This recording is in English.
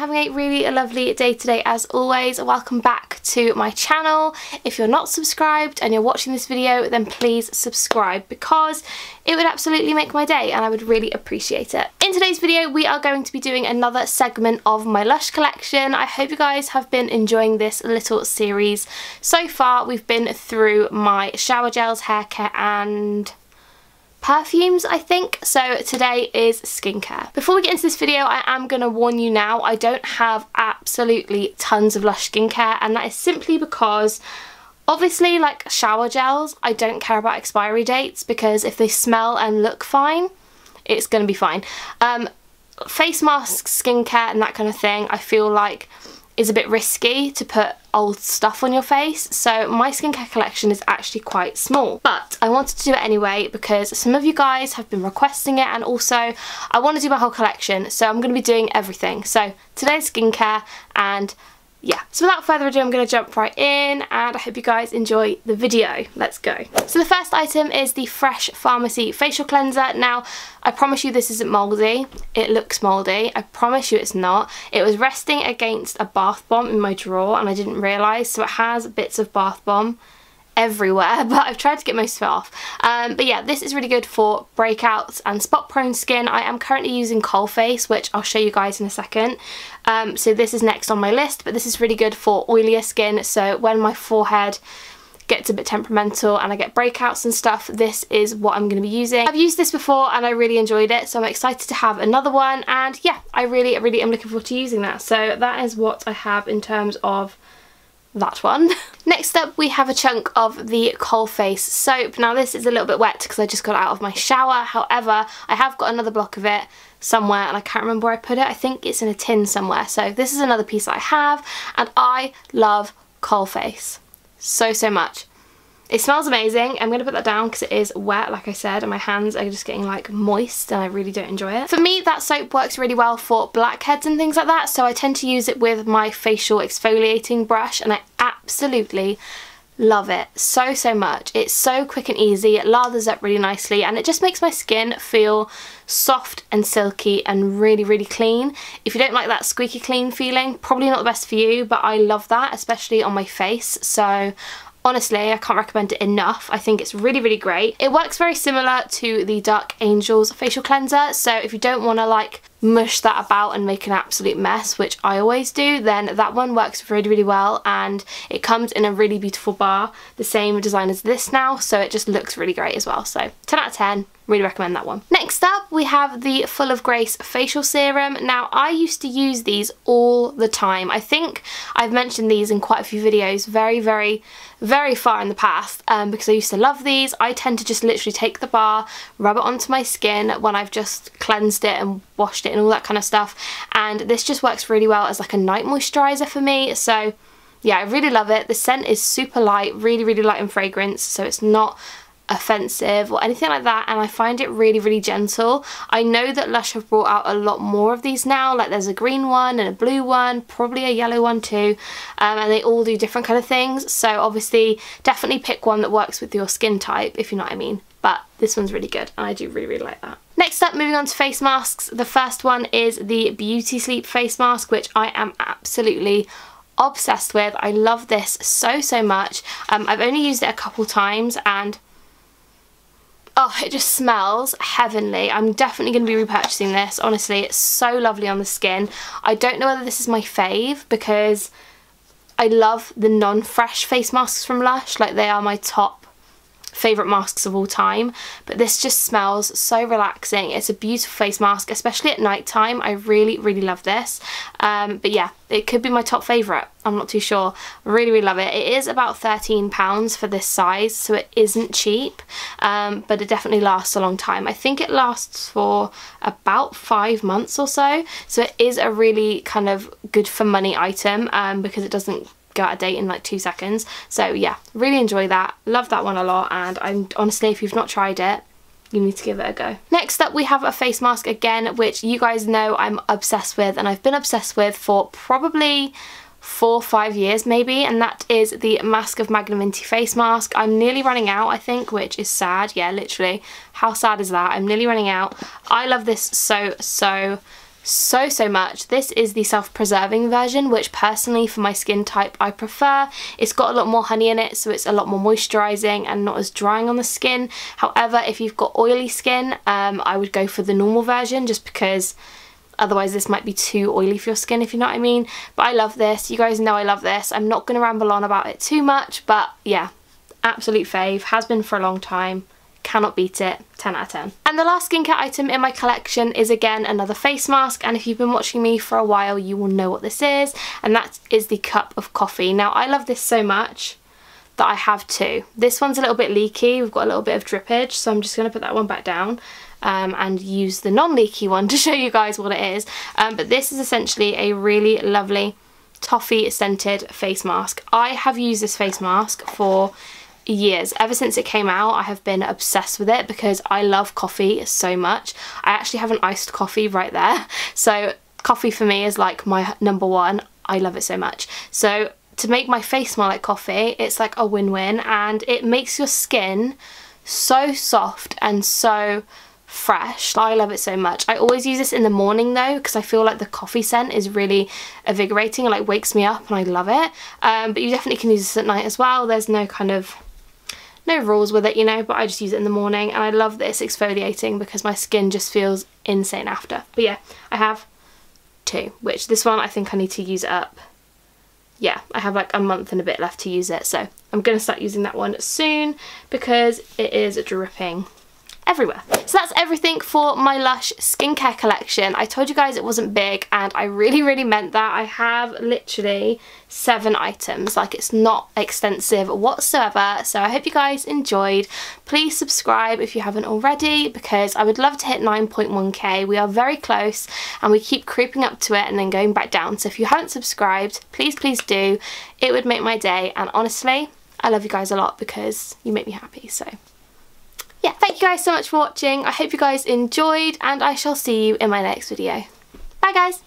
having a really lovely day today as always. Welcome back to my channel. If you're not subscribed and you're watching this video, then please subscribe because it would absolutely make my day and I would really appreciate it. In today's video we are going to be doing another segment of my LUSH collection. I hope you guys have been enjoying this little series. So far we've been through my shower gels, hair care and perfumes, I think. So today is skincare. Before we get into this video, I am going to warn you now, I don't have absolutely tons of LUSH skincare, and that is simply because obviously, like shower gels, I don't care about expiry dates because if they smell and look fine, it's going to be fine. Face masks, skincare and that kind of thing, I feel like is a bit risky to put old stuff on your face, so my skincare collection is actually quite small, but I wanted to do it anyway because some of you guys have been requesting it, and also I want to do my whole collection, so I'm going to be doing everything. So today's skincare, and yeah, so without further ado I'm going to jump right in and I hope you guys enjoy the video. Let's go. So the first item is the Fresh Pharmacy Facial Cleanser. Now I promise you this isn't mouldy. It looks mouldy. I promise you it's not. It was resting against a bath bomb in my drawer and I didn't realise, so it has bits of bath bomb everywhere, but I've tried to get most of it off. But yeah, this is really good for breakouts and spot prone skin. I am currently using Collis, which I'll show you guys in a second. So this is next on my list, but this is really good for oilier skin. So when my forehead gets a bit temperamental and I get breakouts and stuff, this is what I'm going to be using. I've used this before and I really enjoyed it, so I'm excited to have another one, and yeah, I really am looking forward to using that. So that is what I have in terms of that one. Next up we have a chunk of the Collis soap. Now this is a little bit wet because I just got it out of my shower, however I have got another block of it somewhere and I can't remember where I put it. I think it's in a tin somewhere, so this is another piece that I have, and I love Collis so much. It smells amazing. I'm going to put that down because it is wet, like I said, and my hands are just getting like moist and I really don't enjoy it. For me, that soap works really well for blackheads and things like that, so I tend to use it with my facial exfoliating brush and I absolutely love it so much. It's so quick and easy, it lathers up really nicely and it just makes my skin feel soft and silky and really clean. If you don't like that squeaky clean feeling, probably not the best for you, but I love that, especially on my face. So honestly, I can't recommend it enough. I think it's really great. It works very similar to the Dark Angels facial cleanser, so if you don't want to like mush that about and make an absolute mess, which I always do, then that one works really well, and it comes in a really beautiful bar, the same design as this now, so it just looks really great as well. So 10 out of 10. Really recommend that one. Next up we have the Full of Grace facial serum. Now I used to use these all the time. I think I've mentioned these in quite a few videos very far in the past because I used to love these. I tend to just literally take the bar, rub it onto my skin when I've just cleansed it and washed it and all that kind of stuff, and this just works really well as like a night moisturiser for me. So yeah, I really love it. The scent is super light, really light in fragrance, so it's not offensive or anything like that, and I find it really gentle. I know that LUSH have brought out a lot more of these now, like there's a green one and a blue one, probably a yellow one too, and they all do different kind of things, so obviously definitely pick one that works with your skin type, if you know what I mean, but this one's really good and I do really like that. Next up, moving on to face masks, the first one is the Beauty Sleep face mask, which I am absolutely obsessed with. I love this so much. I've only used it a couple times and oh, it just smells heavenly. I'm definitely going to be repurchasing this. Honestly, it's so lovely on the skin. I don't know whether this is my fave because I love the non-fresh face masks from LUSH. Like, they are my top favourite masks of all time, but this just smells so relaxing. It's a beautiful face mask, especially at night time. I really love this, but yeah, it could be my top favourite. I'm not too sure. Really love it. It is about £13 for this size, so it isn't cheap, but it definitely lasts a long time. I think it lasts for about 5 months or so, so it is a really kind of good for money item because it doesn't go out of date in like 2 seconds. So yeah, really enjoy that. Love that one a lot, and I'm honestly, if you've not tried it, you need to give it a go. Next up we have a face mask again, which you guys know I'm obsessed with, and I've been obsessed with for probably 4 or 5 years maybe, and that is the Mask of Magnaminty face mask. I'm nearly running out, I think, which is sad. Yeah, literally, how sad is that? I'm nearly running out. I love this so so much. This is the self-preserving version, which personally for my skin type I prefer. It's got a lot more honey in it, so it's a lot more moisturising and not as drying on the skin. However, if you've got oily skin, I would go for the normal version, just because otherwise this might be too oily for your skin, if you know what I mean. But I love this. You guys know I love this. I'm not going to ramble on about it too much, but yeah, absolute fave. Has been for a long time. Cannot beat it. 10 out of 10. And the last skincare item in my collection is again another face mask, and if you've been watching me for a while you will know what this is, and that is the cup of coffee. Now I love this so much that I have two. This one's a little bit leaky, we've got a little bit of drippage, so I'm just going to put that one back down and use the non-leaky one to show you guys what it is. But this is essentially a really lovely toffee scented face mask. I have used this face mask for years. Ever since it came out I have been obsessed with it because I love coffee so much. I actually have an iced coffee right there, so coffee for me is like my number one. I love it so much. So to make my face smell like coffee, it's like a win-win, and it makes your skin so soft and so fresh. I love it so much. I always use this in the morning though, because I feel like the coffee scent is really invigorating and like wakes me up, and I love it. But you definitely can use this at night as well. There's no rules with it, you know, but I just use it in the morning, and I love this exfoliating because my skin just feels insane after. But yeah, I have two, which this one I think I need to use it up. Yeah, I have like a month and a bit left to use it, so I'm going to start using that one soon because it is dripping everywhere. So that's everything for my LUSH skincare collection. I told you guys it wasn't big, and I really meant that. I have literally 7 items, like it's not extensive whatsoever. So I hope you guys enjoyed. Please subscribe if you haven't already, because I would love to hit 9.1k. We are very close and we keep creeping up to it and then going back down. So if you haven't subscribed, please do. It would make my day, and honestly I love you guys a lot because you make me happy. So yeah, thank you guys so much for watching. I hope you guys enjoyed, and I shall see you in my next video. Bye guys!